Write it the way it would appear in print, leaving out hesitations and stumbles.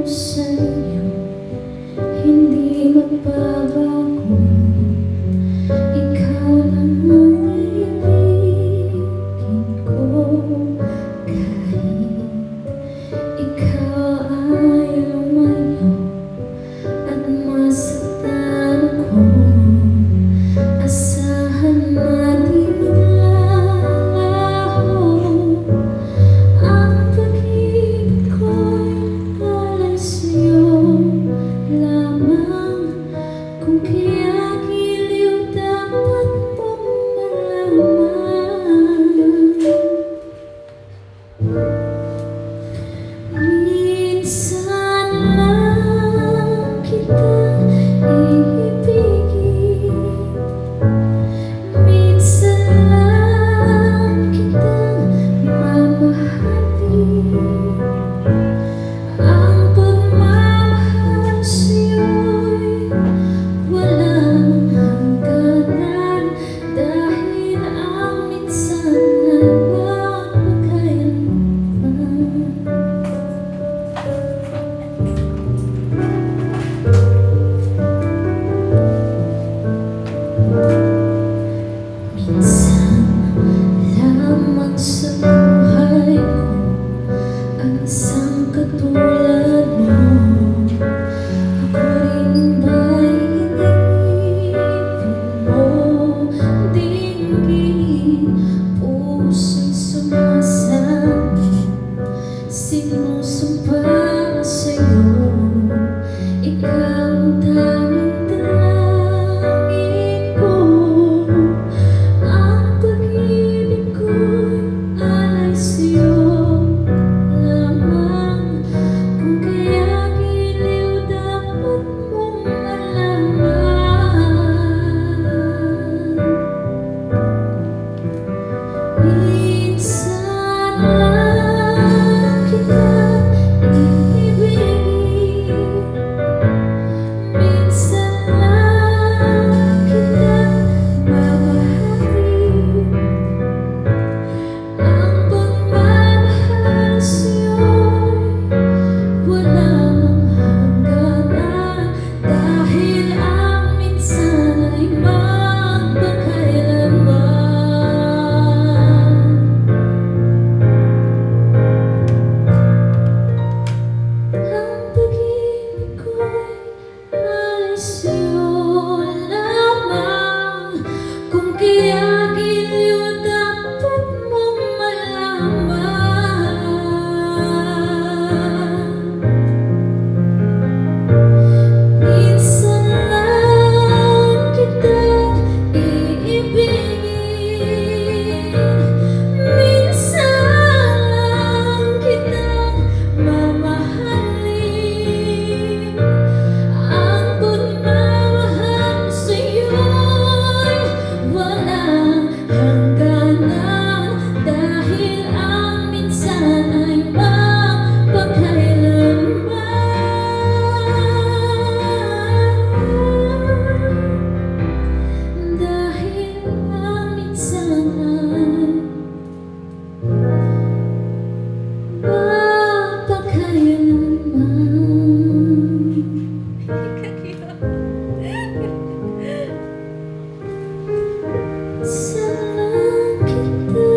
sa'yo, hindi magbabago. Ikaw lang ang ibigin ko, kahit ikaw ay lumayo at masaktan ako. Asahan natin lalaho, ang pag-ibig ko'y alay sa'yo lamang. Kung kaya giliw dapat mong malaman. Minsan lang kitang iibigin, minsan lang kitang mamahalin. Ang pagmamahal sa'yo'y walang hangganan, dahil ang minsan ay magpakailanman. Minsan lamang sa buhay ko ang isang katulad mo. Ako rin ba'y iniibig mo? Dinggin, puso'y sumasama, sinusumpa sa'yo. Ikaw ang tanging dalangin ko, ang pag-ibig ko'y alay sa'yo lamang. Kung kaya giliw dapat mong malaman. Minsan lang kitang iibigin, minsan lang kitang mamahalin. Ang pagmamahal sa'yo'y walang hangganan, dahil ang minsan ay magpakailanman. Ang pag-ibig ko'y alay sa'yo lamang. Kung kaya giliw dapat mong malaman. Minsan lang kitang iibigin, minsan lang kitang mamahalin. Ang pagmamahal sa'yo'y walang hangganan, dahil ang minsan ay magpakailanman. Dahil ang minsan ay mapakailanman. Sa lang kita